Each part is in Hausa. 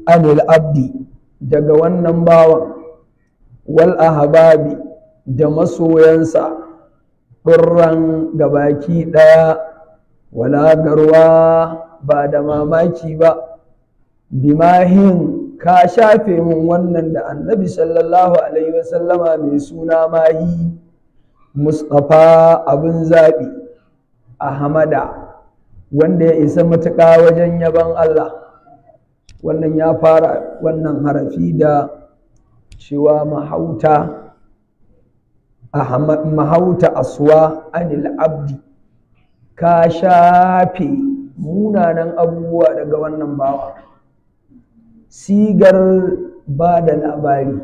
anil abdi daga wannan bawan wal ahbabi da masoyansa ɗurran gabaki ɗaya wala garwa ba da mamaki ba bimahin ka shafe mun wannan da annabi sallallahu alaihi wasallama mai suna mahi Mustapha abin zaɓi Ahmada wanda ya isa matuƙa wajen yaban Allah. Wannan ya fara wannan harafi da cewa mahauta aswa anil abdi, ka shafe munanan abubuwa daga wannan bawa. Sigar ba da labari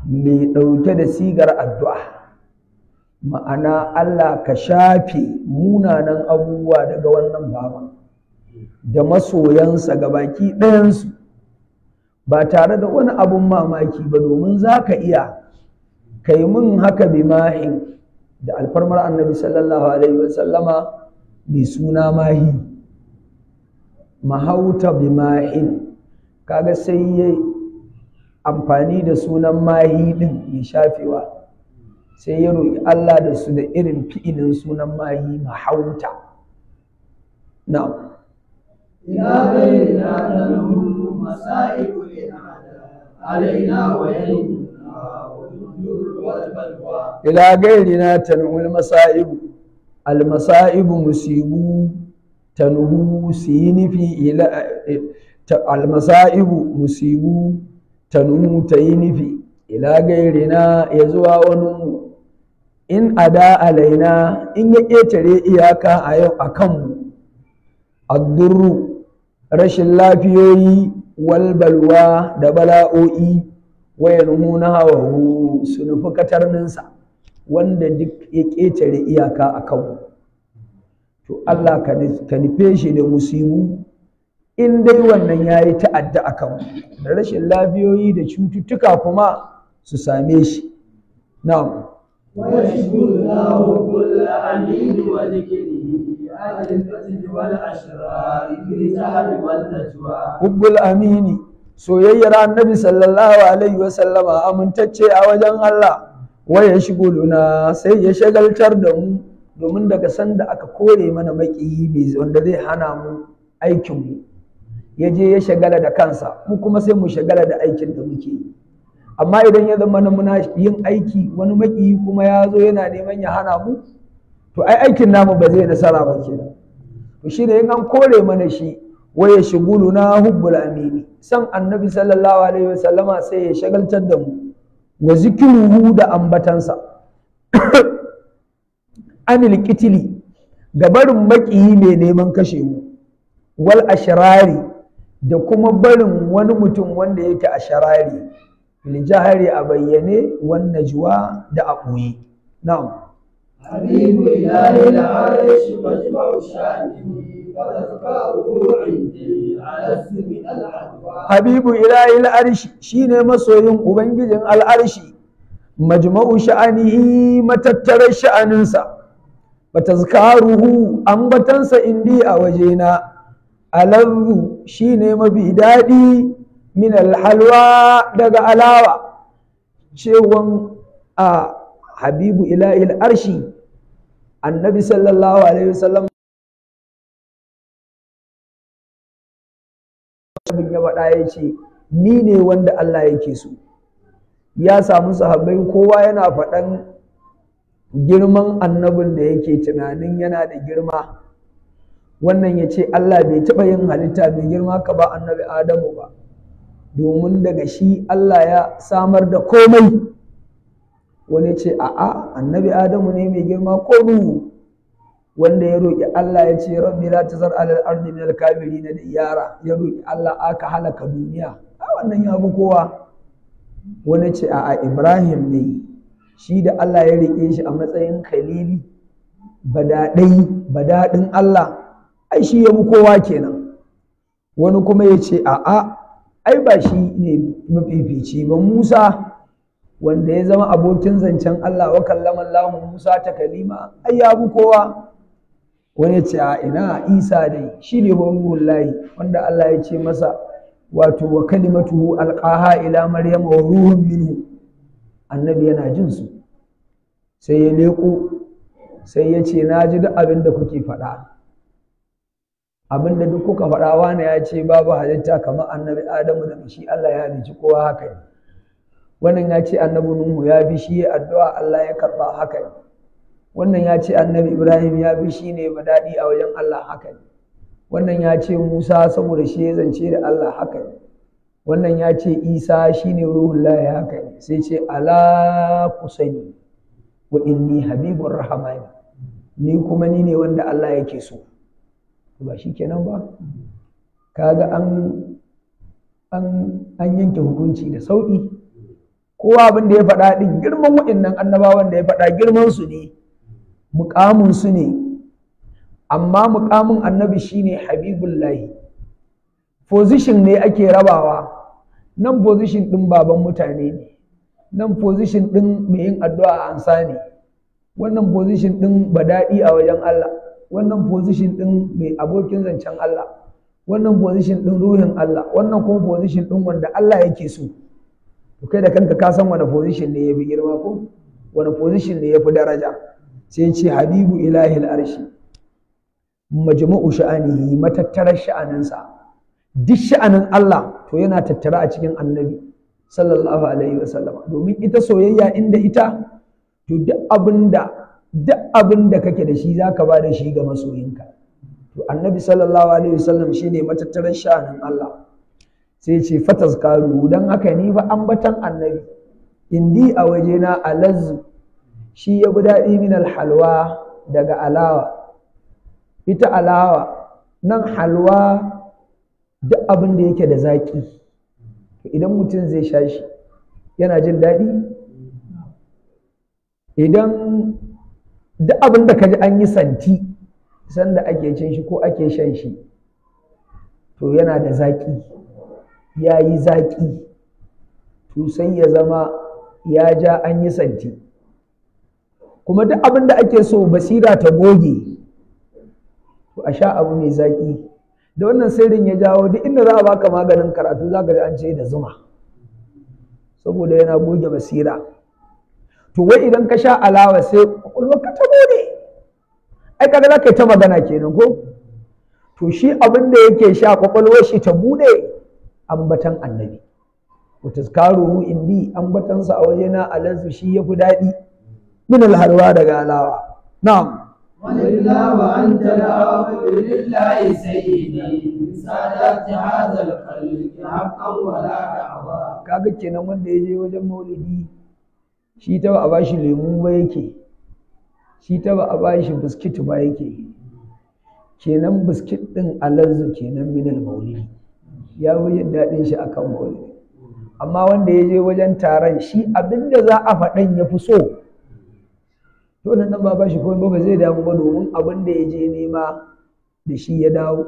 mai ɗauke da sigar addu'a, ma'ana Allah ka shafe munanan abubuwa daga wannan bawa da masoyansa gabaki ɗayansu ba tare da wani abun mamaki ba, domin za ka iya kai mun haka bimahin da alfarmar annabi sallallahu alaihi wasallama mai suna mahi. Mahauta bimahin, kaga sai ya amfani da sunan mahi din mai shafewa, sai ya roƙi Allah da su da irin fi'ilin sunan mahi mahauta. Na'am. يا بينا تنهو المصائب علينا ويلنا والجر والبلوى إلى غيرنا تنهو المصائب المصائب مصيبو تنهو سين في إلى المصائب مصيبو تنهو تين في إلى غيرنا يزوى ونمو إن أدا علينا إن يتري إياك أيو أكم الضر rashin lafiyoyi walbalwa da bala'o'i wayanhuna hawahu su nufi katarninsa wanda duk ya ƙetare iyaka a kanmu, to Allah ka nufe shi da musibu in dai wannan ya yi ta'adda a kanmu, da rashin lafiyoyi da cututtuka kuma su same shi. Na'am. ويشكرناه كل أمين وذكره عن الفتن والأشرار بالجهل والنجوى. حب الأمين soyayyar annabi sallallahu alaihi wasallama amintacce a wajen Allah, waya shiguluna sai ya shagaltar da mu, domin daga sanda aka kore mana maƙiyi mai wanda zai hana mu aikinmu, ya je ya shagala da kansa, mu kuma sai mu shagala da aikin da muke yi. Amma idan ya zama muna yin aiki wani maƙiyi kuma ya zo yana neman ya hana mu, to ai aikin namu ba zai nasara ba kenan. To shi ne in an kore mana shi, waya shiguluna hubbul amini, san annabi sallallahu alaihi wasallama sai ya shagaltar da mu, wa zikiruhu da ambatansa anil qitli ga barin maƙiyi mai neman kashe mu, wal ashrari da kuma barin wani mutum wanda yake ashrari, fil jahari a bayyane, wan najwa da a ɓoye. Na'am. حبيب إله العرش مجمع شأنه وتذكاره عندي على اسم العدوى. حبيب إله العرش شين مسوين وبنجين العرش مجمع شأنه متتر شأننسا وتذكاره أنبتنسا عندي أوجينا ألذ شين مبيدادي من الحلوى دغ علاوة شيوان حبيب إله العرش النبي صلى الله عليه وسلم ya faɗa ya ce ni ne wanda Allah yake so. Ya samu sahabbai kowa yana faɗan girman annabin da yake tunanin yana da girma. Wannan ya ce Allah bai taɓa yin halitta mai girma ka ba annabi Adamu ba, domin daga shi Allah ya samar da komai. Wani ce a'a annabi Adamu ne mai girma ko Nuhu, wanda ya roƙi Allah ya ce rabbi la tazar alal ardi min al-kafirin da yara, ya roƙi Allah aka halaka duniya, a wannan ya bi kowa. Wani ce a'a Ibrahim ne, shi da Allah ya riƙe shi a matsayin khalili badaɗin Allah, ai shi ya bi kowa kenan. Wani kuma ya ce a'a ai ba shi ne mafifici ba, Musa wanda ya zama abokin zancen Allah, wa kallama Allah Musa ta kalima, ai ya bi kowa. Wani ce a ina Isa dai shi ne ruhullahi, wanda Allah ya ce masa wato wa kalimatuhu alqaha ila maryama wa ruhun minhu, annabi yana jin su sai ya leko sai ya ce na ji duk abin da kuke faɗa, abin da duk kuka faɗa wani ya ce babu halitta kamar annabi Adamu daga shi Allah ya halicci kowa haka ne, wannan ya ce annabi Nuhu ya fi shi addu'a Allah ya karɓa haka ne, wannan ya ce annabi Ibrahim ya fi shi ne daɗi a wajen Allah haka ne, wannan ya ce Musa saboda shi ya zance da Allah haka ne, wannan ya ce Isa shi ne ruhullahi haka ne, sai ce ala ku sani wa inni habibur rahmani, ni kuma ni ne wanda Allah yake so. Ba shi kenan ba, kaga an yanke hukunci da sauƙi. Kowa abin da ya faɗa ɗin girman waɗannan annabawan da ya faɗa girman su ne, muƙamin su ne, amma muƙamin annabi shine habibullahi. Position ne ake rabawa, nan position ɗin baban mutane ne, nan position ɗin mai yin addu'a ansa ne, wannan position ɗin badaɗi a wajen Allah, wannan position ɗin mai abokin zancen Allah, wannan position ɗin ruhin Allah, wannan kuma position ɗin wanda Allah yake so. To kai da kanka ka san wani position ne ya fi girma ko wani position ne ya fi daraja. Sai ce habibu ilahil arshi, majmu'u sha'anihi, matattarar sha'aninsa, duk sha'anin Allah to yana tattara a cikin annabi sallallahu alaihi wasallama, domin ita soyayya inda ita to duk abin da kake da shi za ka ba da shi ga masoyinka. To annabi sallallahu alaihi wasallam shine matattarar sha'anin Allah. Sai ce fatazkaru, dan haka ni fa ambatan annabi indi a wajena alazzu, shi ya bi daɗi min alhalwa daga alawa. Ita alawa nan halwa duk abin da yake da zaƙi, idan mutum zai sha shi yana jin daɗi. Idan duk abin da ka ji an yi santi sanda ake cin shi ko ake shan shi to yana da zaƙi, ya yi zaƙi, to sai ya zama ya ja an yi santi. Kuma duk abin da ake so basira ta goge to a sha abu mai zaƙi. Da wannan sirrin ya jawo duk inda za a baka maganin karatu za ka ji an ce da zuma, saboda yana goge basira. To wai idan ka sha alawa sai ƙwaƙwalwarka ta bude, ai kaga za ka yi ta magana kenan ko? To shi abin da yake sha ƙwaƙwalwar shi ta bude ambatan annabi. Wa tazkaruhu indi, ambatansa a wajena alansu shi ya fi daɗi min alharwa daga alawa. Na'am. ولله وأنت العبد لله سيدي سادات هذا الخلق حقا ولا دعوى. Kaga kenan wanda ya je wajen maulidi shi ta ba a bashi lemu ba yake, shi ta ba a bashi biskit ba yake, kenan biskit ɗin alanzu kenan minal maulidi, ya wuce daɗin shi akan maulidi. Amma wanda ya je wajen taron shi abinda za a faɗan ya fi so, to nan ba ba shi komai ba zai damu ba, domin abin da ya je nema da shi ya dawo.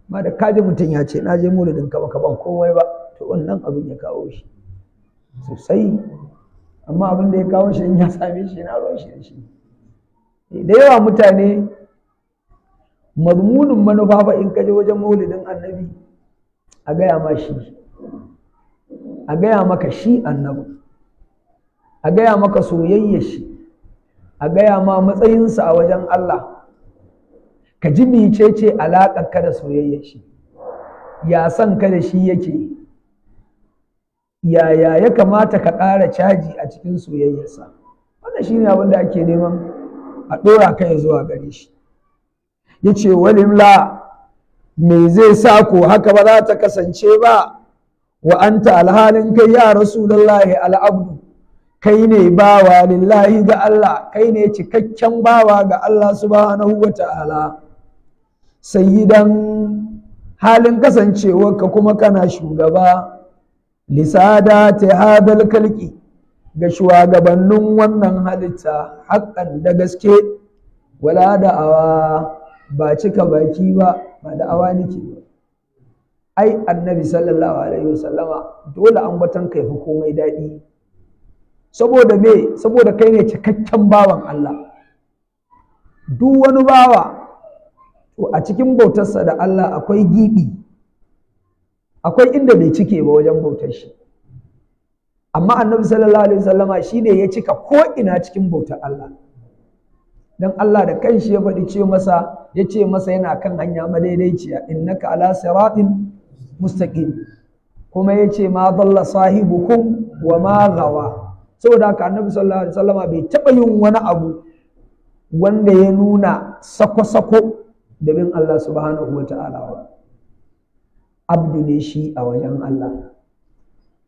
Ma da kaji mutum ya ce na je maulidin ka baka ban komai ba, to wannan abin ya kawo shi sosai. Amma abin da ya kawo shi in ya same shi na ruwan shi da shi. Da yawa mutane mazmunin manufa fa in ka je wajen maulidin annabi a gaya ma shi, a gaya maka shi annabi, a gaya maka soyayya shi, a gaya ma matsayinsa a wajen Allah, ka ji mecece alaƙarka da soyayya shi, ya san ka da shi yake, yaya ya kamata ka ƙara caji a cikin soyayyarsa. Wannan shi ne abin da ake neman a ɗora kai zuwa gare shi. Ya ce walimla, me zai sa ko haka ba za ta kasance ba, wa anta alhalin kai ya rasulullahi al'abdu, kai ne bawa lillahi ga Allah, kai ne cikakken bawa ga Allah subhanahu wa ta'ala. Sayyidan, halin kasancewarka kuma kana shugaba, lisada ta hadal kalki, ga shugabannin wannan halitta, haƙƙan da gaske, wala da'awa, ba cika baki ba, ba da'awa nake ba. Ai annabi sallallahu alaihi wasallama dole ambaton kai fi komai daɗi. Saboda me? Saboda kai ne cikakken bawan Allah. Duk wani bawa to a cikin bautarsa da Allah akwai gibi, akwai inda bai cike ba wajen bautar shi, amma annabi sallallahu alaihi wasallama shine ya cika ko ina cikin bautar Allah. dan Allah da kanshi ya faɗi ya ce masa yana kan hanya madaidaiciya, innaka ala siratin mustaqim, kuma ya ce ma dalla sahibukum wa ma gawa. saboda haka annabi sallallahu alaihi wasallama bai taɓa yin wani abu wanda ya nuna sako-sako da bin Allah subhanahu wa ta'ala ba. Abdu ne shi a wajen Allah,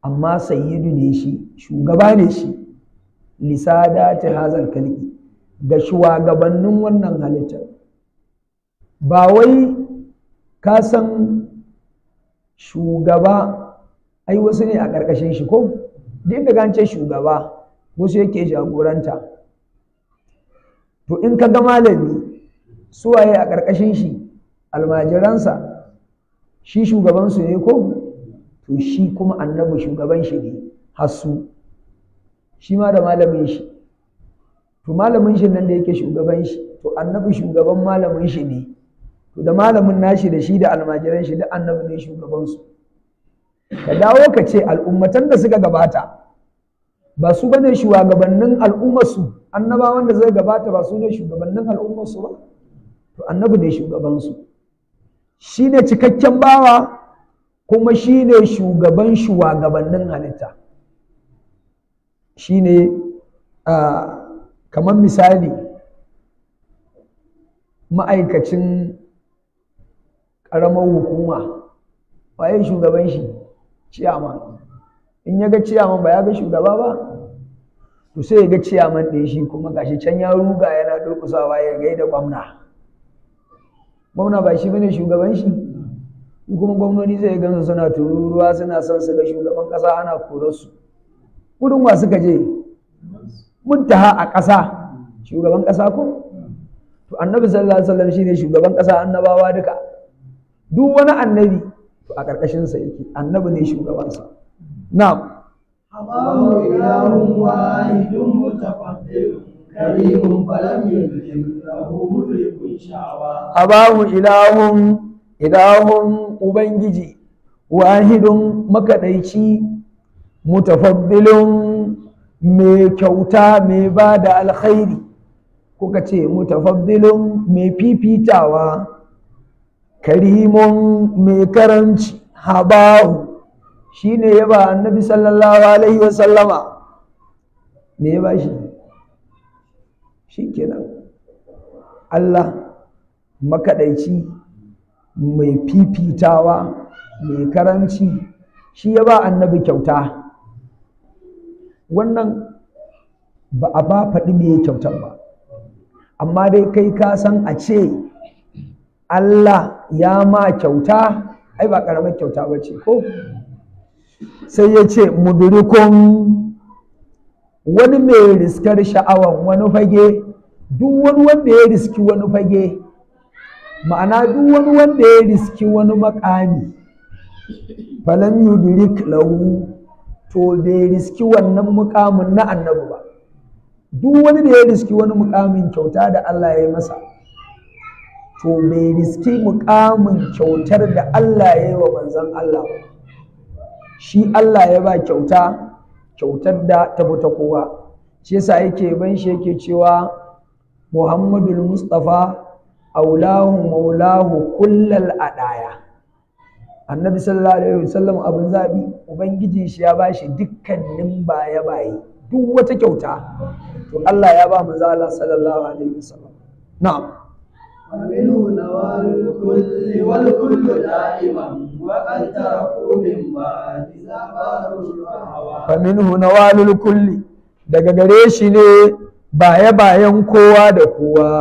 amma sayyidu ne shi, shugaba ne shi, lisadati hazal kalki, da shugabannin wannan halittar. Ba wai ka san shugaba ai wasu ne a ƙarƙashin shi ko? Duk da gance shugaba wasu yake jagoranta. To in ka ga malami suwaye a ƙarƙashin shi, almajiransa, shi shugabansu ne ko? To shi kuma annabi shugaban shi ne, hassu shi ma da malamin shi. To malamin shi nan da yake shugaban shi, to annabi shugaban malamin shi ne. To da malamin nashi da shi da almajiran shi da annabi ne shugabansu. Ka dawo ka ce al'ummatan da suka gabata ba su bane shugabannin al'ummarsu, annabawan da zai gabata ba su ne shugabannin al'ummarsu ba, to annabi ne shugabansu. Shi ne cikakken bawa kuma shi ne shugaban shugabannin halitta. Shi ne kamar misali ma'aikacin ƙaramar hukuma, waye shugaban shi? Ciyaman. In ya ga ciyaman ba ya ga shugaba ba, to sai ya ga ciyaman ɗin shi kuma gashi can ya ruga yana durƙusawa ya gaida gwamna. Gwamna ba shi bane shugaban shi? Kuma gwamnoni zai gansu suna tururuwa suna son su ga shugaban ƙasa ana korarsu. Gudun wa suka je? Muntaha a ƙasa, shugaban ƙasa ko? To annabi sallallahu alaihi wasallam shine shugaban ƙasa, annabawa duka. Duk wani annabi to a ƙarƙashinsa yake, annabi ne shugabansa. Na'am. Abahu ilahun wahidun mutafaddil karimun falam yudrim lahu mudrikun sha'wa. Abahu ilahun ubangiji wahidun makaɗaici mutafaddilun mai kyauta mai ba da alkhairi, kuka ce mutafaddilun mai fifitawa, karimun mai karanci, habahu shi ne ya ba annabi sallallahu alaihi wasallama. Me ya ba shi? Shi kenan Allah makaɗaici mai fifitawa mai karanci shi ya ba annabi kyauta. Wannan ba a ba faɗi me kyautar ba, amma dai kai ka san a ce Allah ya ma kyauta, ai ba ƙaramar kyauta ba ce ko? Sai ya ce mudurikun, wani mai riskar sha'awan wani fage, duk wani wanda ya riski wani fage, ma'ana duk wani wanda ya riski wani makami, falam yudurik lahu, to bai riski wannan mukamin na annabi ba. Duk wani da ya riski wani mukamin kyauta da Allah ya yi masa, to bai riski mukamin kyautar da Allah ya yi wa manzon Allah ba. Shi Allah ya ba kyautar da ta fi ta kowa. Shi yasa yake ban shi yake cewa Muhammadul Mustafa aulahu maulahu kullal adaya. Annabi sallallahu alaihi wasallam abin zabi, ubangiji shi ya ba shi dukkanin baye duk wata kyauta, to Allah ya ba manzo Allah sallallahu alaihi wasallam. Na'am. ومنه نوال الكل والكل دائما وقد تركوا من بعد زبار الهوى. فمنه نوال الكل, daga gare shi ne bayan kowa da kowa,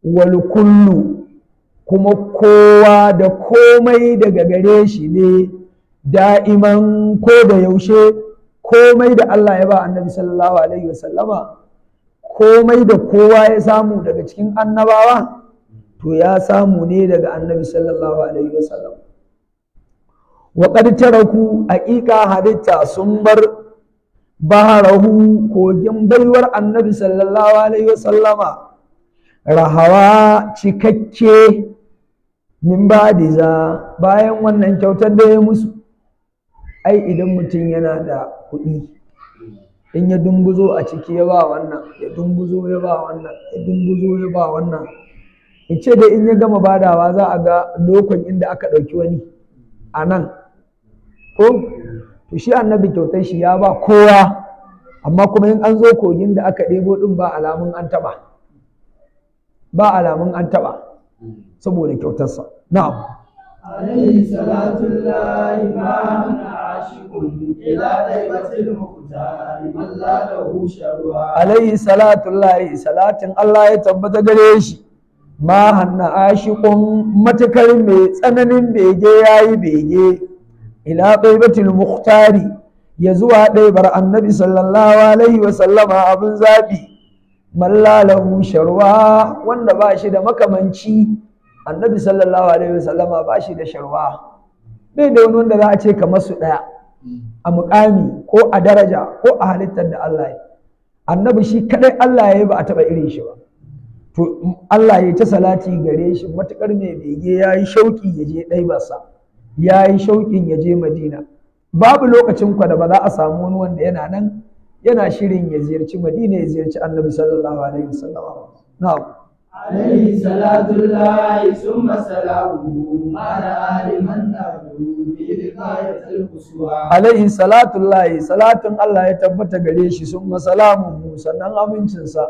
wal kullu kuma kowa da komai daga gare shi ne, da'iman ko da yaushe, komai da Allah ya ba annabi sallallahu alaihi wasallama, komai da kowa ya samu daga cikin annabawa, to ya samu ne daga annabi sallallahu alaihi wasallam. Wa qad taraku, haqiqa halitta sun bar baharahu, kogin baiwar annabi sallallahu alaihi wasallama, rahawa cikakke min ba'di za, bayan wannan kyautar da ya musu. Ai idan mutum yana da kuɗi, in ya dumbuzo a ciki ya ba wannan, ya dumbuzo ya ba wannan, ya dumbuzo ya ba wannan, in ce da in ya gama badawa za a ga lokacin inda aka ɗauki wani a nan ko to shi annabi kyautar shi ya ba kowa, amma kuma in an zo kogin da aka ɗebo ɗin ba alamun an taɓa, ba alamun an taɓa saboda kyautarsa. Na'am. عليه صلاة الله ما من عاشق إلى طيبة المختار من لا له شروى. عليه صلاة الله صلاة الله يتبت قريش ما هن عاشق متكر سنن بيجي ياي بيجي إلى طيبة المختار يزوى ديبر النبي صلى الله عليه وسلم أبن زابي من لا له شروى وان باشد مكمنشي. Annabi sallallahu alaihi wasallama ba shi da sharwa, bai da wani wanda za a ce kamar su ɗaya a muƙami ko a daraja ko a halittar da Allah ya. Annabi shi kadai Allah ya yi ba a taɓa irin shi ba. To Allah ya ta salati gare shi matuƙar mai bege ya yi shauƙi ya je ɗaibarsa, ya yi shauƙin ya je Madina. Babu lokacin kwa da ba za a samu wani wanda yana nan yana shirin ya ziyarci Madina ya ziyarci Annabi sallallahu alaihi wasallama. Na'am. عليه صلاة الله ثم سلامه على آل من نبذوا بلقاية القصوى. عليه صلاة الله صلاة الله يتبت قريش ثم سلامه سنن أمنشنسا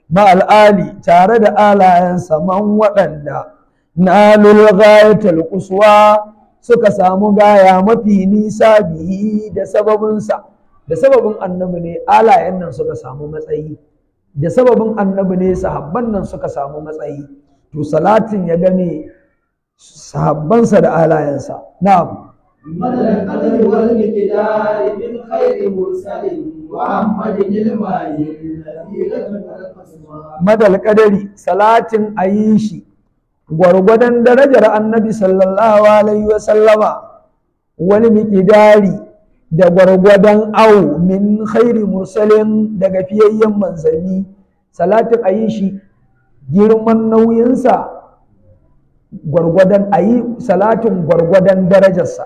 مع الآل تارد آلا ينسى من ودندا نالوا الغاية القصوى suka samu gaya mafi nisa bihi da sababinsa, da sababin annabi ne alayen nan suka samu matsayi, da sababin annabi ne sahabban nan suka samu matsayi. To salatin ya game sahabbansa da alayensa. Na'am. madal qadri wal miqdari min khairi mursalin wa ahmadin ilmahi madal qadari salatin ayi shi gwargwadon darajar annabi sallallahu alaihi wa sallama, wal miqdari da gwargwadon au min khairi mursalin daga fiyayyen manzanni. Salatin a yi shi girman nauyinsa gwargwadon, a yi salatin gwargwadon darajarsa,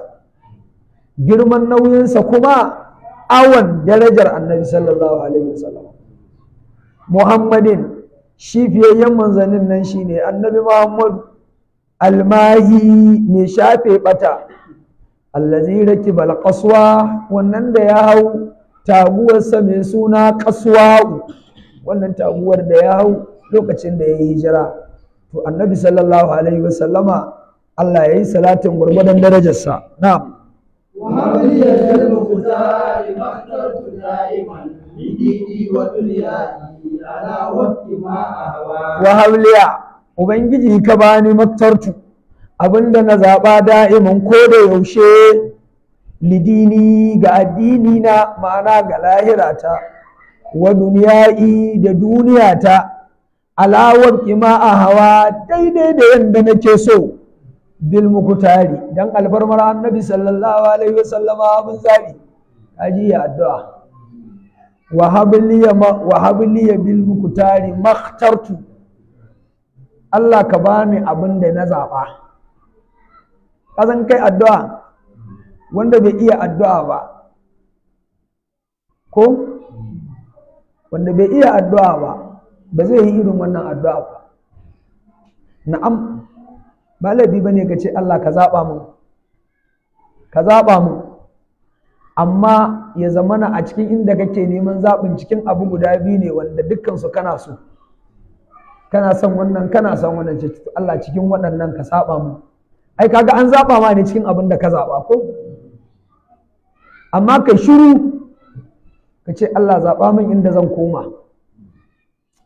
girman nauyinsa kuma awon darajar annabi sallallahu alaihi wasallam. Muhammadin shi fiyayyen manzannin nan shi ne annabi Muhammadu almahi mai shafe bata, allazi rakibal qaswa wannan da ya hau taguwarsa mai suna qaswa, wannan taguwar da ya hau lokacin da ya yi hijira. To annabi sallallahu alaihi wasallama Allah ya yi salatin gwargwadon darajarsa. Na'am. وهب لي المختار ما اخترت دائما لديني ودنياي على وفق ما أهوى. Wahab liya ubangiji ka bani maktartu abinda na zaɓa da'iman ko da yaushe, lidini ga addini na ma'ana ga lahirata, wa duniya'i da duniyata, alawar kima a hawa daidai da yadda nake so, bil mukutari dan albarmar annabi sallallahu alaihi wasallama abin zabi kaji ya addu'a. wa habliya bil mukutari makhtartu, Allah ka bani abin da na zaɓa. Kazan kai addu'a wanda bai iya addu'a ba, ko wanda bai iya addu'a ba zai yi irin wannan addu'a ba. Na'am, ba laifi bane ka ce Allah ka zaɓa mu, amma ya zamana a cikin inda kake neman zaɓin cikin abu guda biyu ne wanda dukkansu kana so, kana son wannan kana son wannan, ce Allah cikin waɗannan ka saba mu. Ai kaga an zaɓa ma ne cikin abin da ka zaɓa ko? Amma ka shiru ka ce Allah zaɓa min inda zan koma,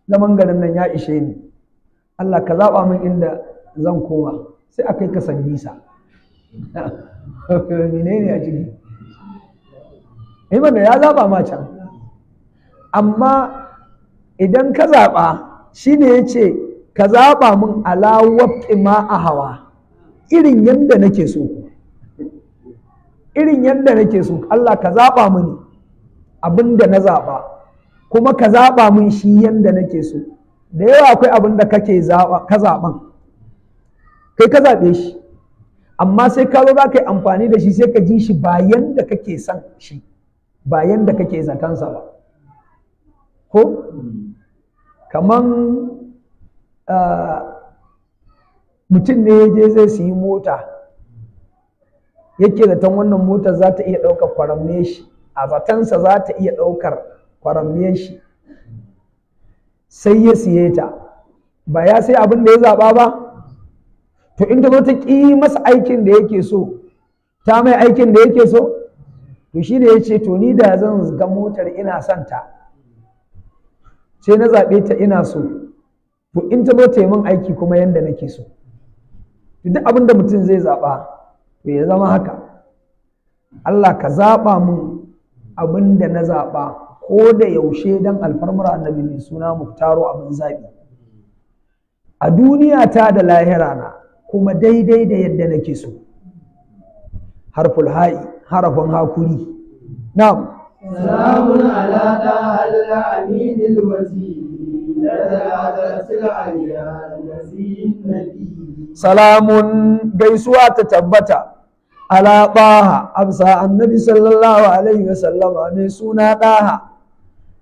zaman garin nan ya ishe ni, Allah ka zaɓa min inda zan koma, sai a kai ka Sambisa. Menene a ciki? Wanda ya zaɓa ma can, amma idan ka zaɓa shi ne ya ce ka zaɓa min ala wafƙi ma a hawa, irin yadda nake so, irin yadda nake so. Allah ka zaɓa mini abin da na zaɓa, kuma ka zaɓa min shi yadda nake so. Da yawa akwai abin da kake ka zaɓan kai ka zaɓe shi, amma sai ka zo za ka yi amfani da shi sai ka ji shi bayan da kake son shi, bayan da kake zatansa ba. Ko kaman mutum ne ya je zai siyi mota, yake zaton wannan motar za ta iya ɗaukar kwaramniyar shi, a zatansa za ta iya ɗaukar kwaramniyar shi, sai ya siye ta, ba ya sai abin da ya zaɓa ba. To in ta zo ta ƙi masa aikin da yake so, ta mai aikin da yake so, to shi ne ya ce to ni da zan ga motar ina son ta, sai na zaɓe ta ina so, to in ta zo ta yi min aiki kuma yanda nake so. Duk abin da mutum zai zaɓa to ya zama haka. Allah ka zaɓa mun abin da na zaɓa ko da yaushe don alfarmar annabi mai suna Muktaro abin zaɓi a duniya ta da lahira na, kuma daidai da yadda nake so. Harful ha'i, harafin hakuri. Na'am. Salamun ala ɗahal aminil wasi, da sil'aliya nazi nabi. Salamun gaisuwa ta tabbata ala ɗaha amsa annabi sallallahu alaihi wasallama mai suna ɗaha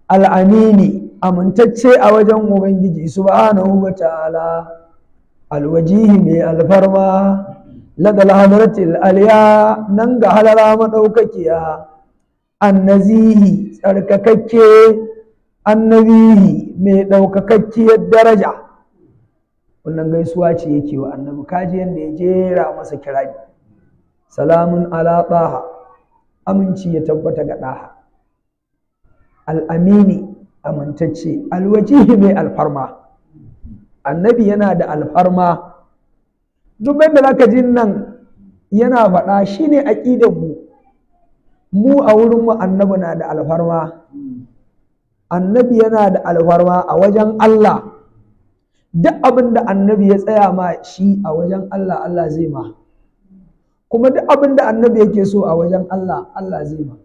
al'amini amintacce a wajen ubangiji subhanahu wa ta'ala, alwajihi mai alfarma ladal hadratil aliya nan ga halara madaukakiya, annazihi tsarkakakke annabihi mai ɗaukakakkiyar daraja. Wannan gaisuwa ce yake wa annabi, kaji yadda ya jera masa kirari. Salamun ala ɗaha, aminci ya tabbata ga ɗaha, al'amini amintacce, alwajihi mai alfarma. Annabi yana da alfarma, duk da zaka ji nan yana faɗa shi ne aƙidanmu, mu a wurinmu annabi na da alfarma. Annabi yana da alfarma a wajen Allah, duk abin da annabi ya tsaya ma shi a wajen Allah, Allah zai ma, kuma duk abin da annabi yake so a wajen Allah, Allah zai ma.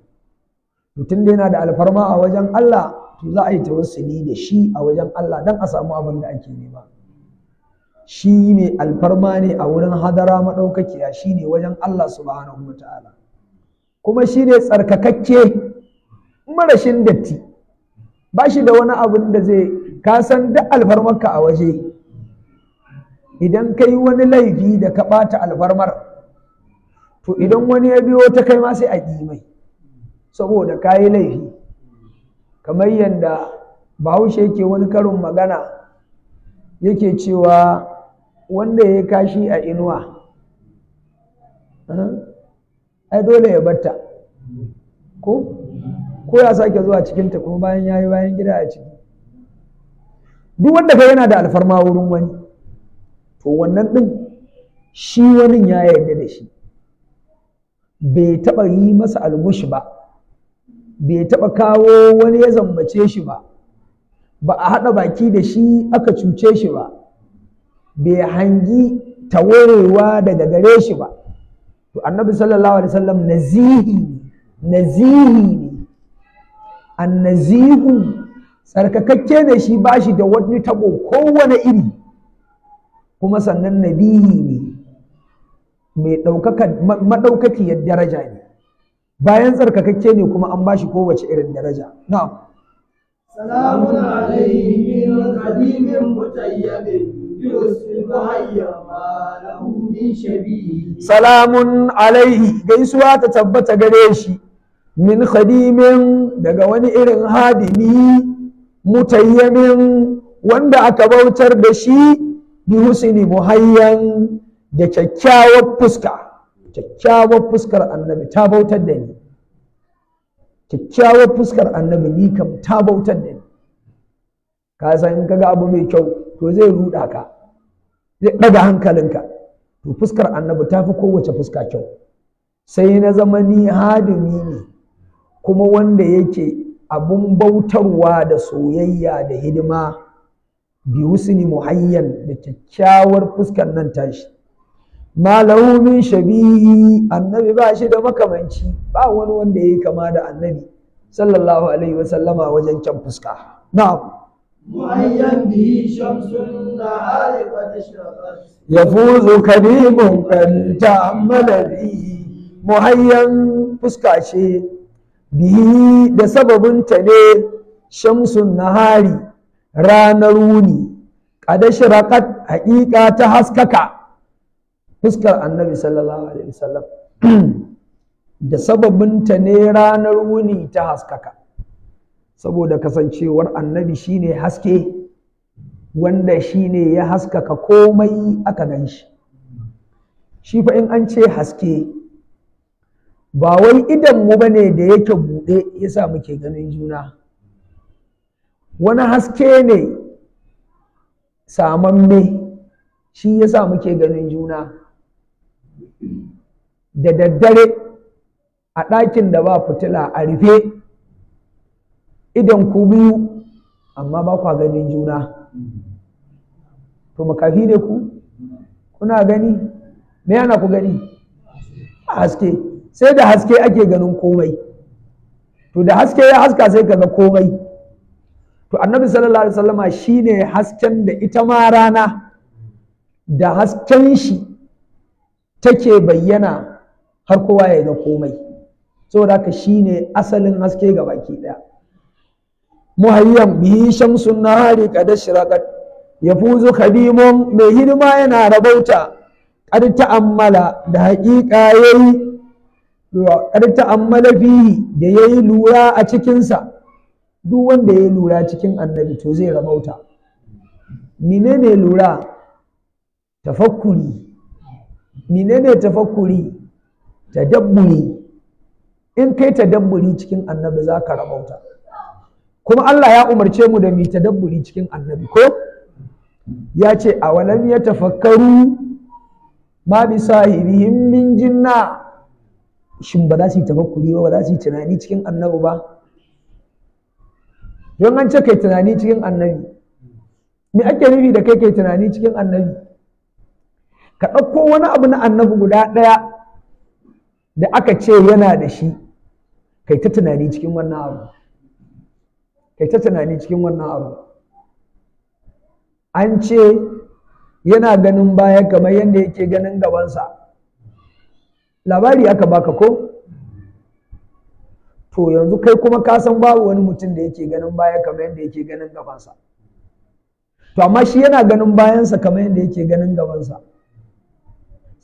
Mutum da yana da alfarma a wajen Allah, to za a yi tawassuli da shi a wajen Allah don a samu abin da ake nema. Shi mai alfarma ne a wurin hadara maɗaukakiya, shi ne wajen Allah subhanahu wa ta'ala, kuma shi ne tsarkakakke marashin datti, ba shi da wani abin da zai, ka san duk alfarmarka a waje, idan ka yi wani laifi da ka ɓata alfarmar, to idan wani ya biyo ta kai ma sai a ƙi mai, saboda ka yi laifi. Kamar yadda Bahaushe yake wani karin magana yake cewa wanda ya kashi a inuwa ai dole ya batta, ko ya sake zuwa cikinta kuma bayan ya yi bayan gida a ciki. Duk wanda ka yana da alfarma wurin wani, to wannan ɗin shi wani ya yarda da shi, bai taɓa yi masa algushi ba, bai taɓa kawo wani ya zambace shi ba, ba a haɗa baki da shi aka cuce shi ba, bai hangi tawarewa daga gare shi ba. To annabi sallallahu alaihi wasallam nazihi ne, annazihu tsarkakakke ne shi, ba shi da wani tabo kowane iri, kuma sannan nabihi ne, mai maɗaukakiyar daraja ne, bayan tsarkakakke ne kuma an ba shi kowace irin daraja. Na'am. Salamun alaihi min qadimin mutayyamin yusuf hayyama lahu min shabi. Salamun alaihi gaisuwa ta tabbata gare shi, min khadimin daga wani irin hadimi, mutayyamin wanda aka bautar da shi, bi husni muhayyan da kyakkyawar fuska. Kyakkyawar fuskar annabi ta bautar da ni, kyakkyawar fuskar annabi ni kam ta bautar da ni. Ka san in kaga abu mai kyau to zai ruɗa ka, zai ɗaga hankalinka, to fuskar annabi ta fi kowace fuska kyau. Sai na zama ni hadimi ne, kuma wanda yake abun bautarwa da soyayya da hidima, bi husni muhayyan da kyakkyawar fuskar nan tashi. Ma lahu min shabihi, annabi ba shi da makamanci, ba wani wanda yayi kama da annabi sallallahu alaihi wasallama wajen kyan fuska. Na'am. مؤيا به شمس النهار قد اشرقت يفوز كريم قد تأمل به muhayyan fuska ce bihi da sababinta ne shamsun nahari ranar wuni kada shiraqat haƙiƙa ta haskaka fuskar annabi sallallahu alaihi wasallam da sababinta ne ranar wuni ta haskaka saboda kasancewar annabi shine haske wanda shine ya haskaka komai aka gan shi fa in an ce haske ba wai idan mu bane da yake buɗe yasa muke ganin juna wani haske ne samamme shi yasa muke ganin juna da daddare a ɗakin da ba fitila a rufe idan ku biyu amma ba kwa ganin juna to makafi ne ku kuna gani me yana ku gani a haske sai da haske ake ganin komai to da haske ya haska sai kaga komai to annabi sallallahu alaihi wasallama shine hasken da ita ma rana da hasken shi take bayyana har kowa ya ga komai saboda haka shine asalin haske ga baki daya muhayyan bihi shamsun nahari qad ashraqat yafuzu khadimun mai hidima yana rabauta qad ta'ammala da haƙiƙa yayi qad ta'ammala fihi da yayi lura a cikinsa duk wanda yayi lura cikin annabi to zai rabauta menene lura tafakkuri menene tafakkuri tadabburi in kai tadabburi cikin annabi zaka rabauta kuma Allah ya umarce mu da mu tadabburi cikin annabi ko ya ce awalam yatafakkaru ma bi sahibihim min jinna shin ba za su yi tafakkuri ba za su yi tunani cikin annabi ba don an ce kai tunani cikin annabi me ake nufi da kai tunani cikin annabi ka ɗauko wani abu na annabi guda ɗaya da aka ce yana da shi kai ta tunani cikin wannan abu kai ta tunani cikin wannan abu an ce yana ganin baya kamar yadda yake ganin gabansa labari aka baka ko to yanzu kai kuma ka san babu wani mutum da yake ganin baya kamar yadda yake ganin gabansa to amma shi yana ganin bayansa kamar yadda yake ganin gabansa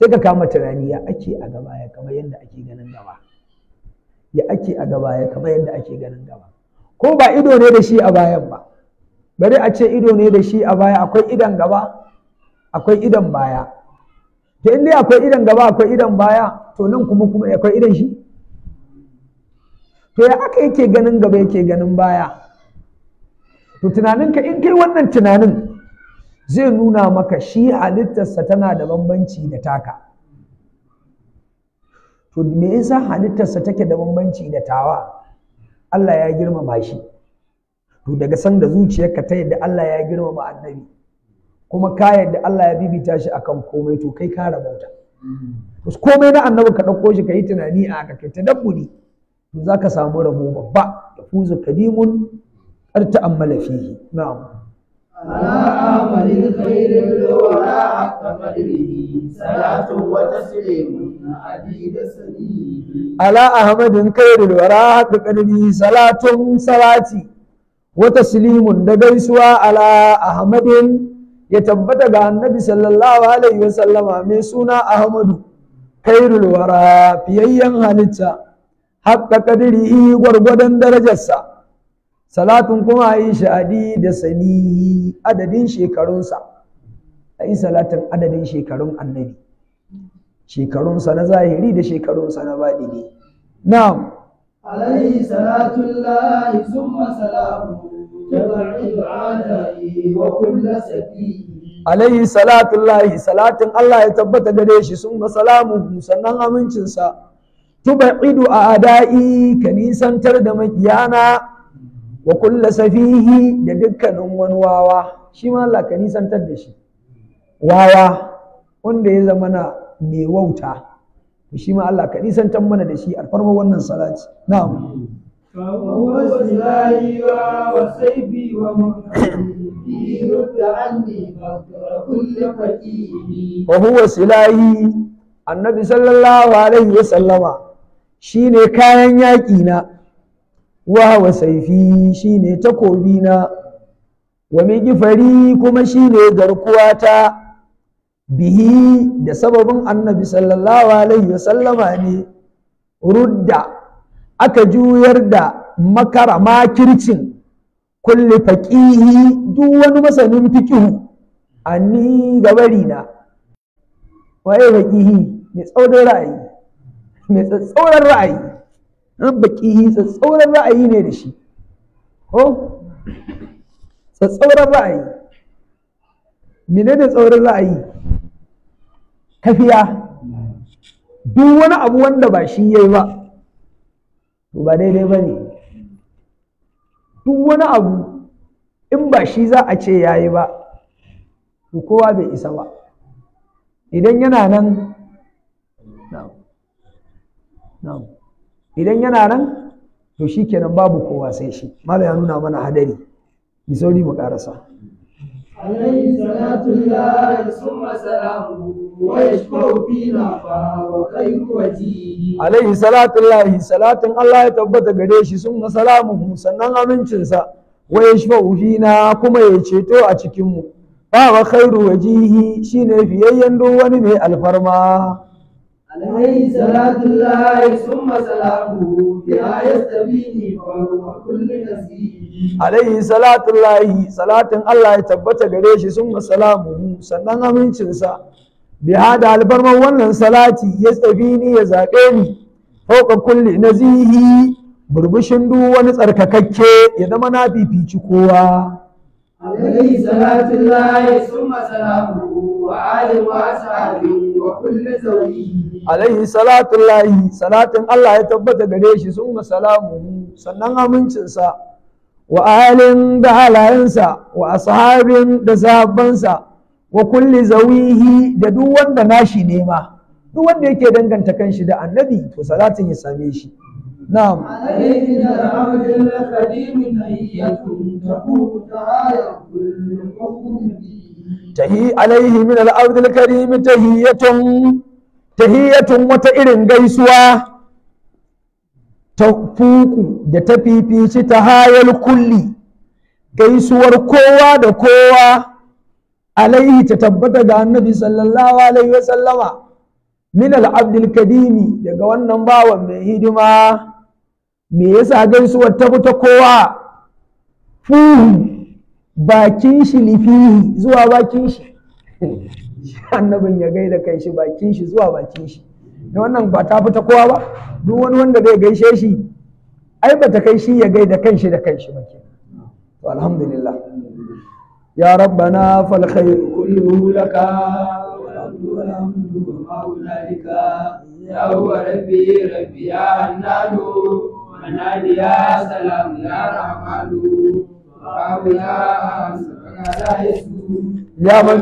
sai ka kama tunani ya ake a gaba ya kamar yadda ake ganin gaba ya ake a gaba ya kamar yadda ake ganin gaba ko ba ido ne da shi a bayan ba bari a ce ido ne da shi a baya akwai idan gaba akwai idan baya to in dai akwai idan gaba akwai idan baya to nan kuma akwai idan shi to ya aka yake ganin gaba yake ganin baya to tunaninka in kai wannan tunanin zai nuna maka shi halittarsa tana da bambanci da taka to me yasa halittarsa take da bambanci da tawa Allah ya girmama shi to daga sanda zuciyarka ta yadda Allah ya girmama annabi kuma ka yadda Allah ya bibita shi akan komai to kai ka rabauta komai na annabi ka ɗauko shi ka yi tunani a haka kai tadabburi to za ka samu rabo babba da fuzu kadimun ƙar ta'ammala fihi na'am على عمل الخير الورى حق قدره صلاة وتسليم عديد سبيل على أحمد خير الورى حق قدره صلاة صلاتي وتسليم دغيسوا على أحمد يتبت ga annabi sallallahu alaihi wasallama mai suna Ahmadu khairul wara fiyayyan halitta haqqa qadrihi gwargwadon darajarsa salatun kuma yi shadi da sani adadin shekarunsa ayi salatin adadin shekarun annabi shekarunsa na zahiri da shekarunsa na baɗini na'am عليه صلاة الله ثم سلامه تبعد عنه وكل سفيه alaihi salatullahi salatin Allah ya tabbata gare shi sun ga salamu sannan amincinsa tubaidu a adai ka nisantar da makiyana wa kulla safihi da dukkanin wani wawa shi ma Allah ka nisantar da shi wawa wanda ya zama na mai wauta shi ma Allah ka nisantar mana da shi alfarma wannan salati na'am فهو سلاحي وسيفي ومكتبي رد عني فقر كل فقيه. وهو سلاحي annabi sallallahu alaihi wasallama shine kayan yaƙi na, wa saifi shine takobi na, wa migifari kuma shine garkuwata, bihi da sababin annabi sallallahu alaihi wasallama ne rudda aka juyar da makara makircin kulli faqihi duk wani masanin fikihu anni gabari na. Waye faqihi? Mai tsaurin ra'ayi, mai tsatsauran ra'ayi. Faqihi tsatsauran ra'ayi ne da shi, ko tsatsauran ra'ayi. Menene tsaurin ra'ayi? Kafiya. Duk wani abu wanda ba shi yayi ba to ba daidai ba ne. Duk wani abu in ba shi za a ce yayi ba to kowa bai isa ba. Idan yana nan idan yana nan to shi kenan babu kowa sai shi. Malam ya nuna mana hadari, mi sauri mu karasa. عليه صلاة الله ثم سلامه ويشفع فينا وخير وجهه. Alaihi salatullahi salatin Allah ya tabbata gare shi sun salamuhu sannan amincinsa wa yashfa'u fina kuma ya ceto a cikin mu. Wa khairu wajihi shine fiyayyen duk wani mai alfarma. عليه صلاة الله ثم سلامه بها يستبيني فهو كل نزيه. Alaihi salatullahi salatin Allah ya tabbata gare shi sun salamuhu sannan amincinsa biha da alfarman wannan salati ya tsafi ni ya zaɓe ni fauka kulli nazihi burbushin duk wani tsarkakakke ya zama na fifici kowa. عليه صلاة الله ثم سلامه وآل وأصحاب وكل زويه. Alaihi salatullahi salatin Allah ya tabbata gare shi sun salamuhu sannan amincinsa wa alin da halayensa wa ashabin da sahabbansa wa kulli zawihi da duk wanda nashi nema, duk wanda yake danganta kanshi da annabi to salatin ya same shi. Na'am. عليه من العبد القديم تحية تقوم تعالى كل حكم Tahi alaihi min al-abd al-karim tahiyatun wata irin gaisuwa ta fuku da ta fifici ta hayal kulli, gaisuwar kowa da kowa alaihi ta tabbata ga annabi sallallahu alaihi wasallama min al-abdil kadimi daga wannan bawan mai hidima. Me yasa gaisuwar ta fita kowa? Fuhu bakin shi lifihi zuwa bakin shi. Annabin ya gaida kai shi bakin shi zuwa bakin shi. Da wannan ba ta fita kowa ba. Duk wani wanda zai gaishe shi ai ba ta kai shi ya gaida kanshi da kanshi ba ke. To alhamdulillah. Ya rabbana fal khair kulluhu laka والحمد وما هنالك يا هو ربي ربي يا حنان منادي يا سلام يا رحمن وهاب يا سبحان لا يسوع ya man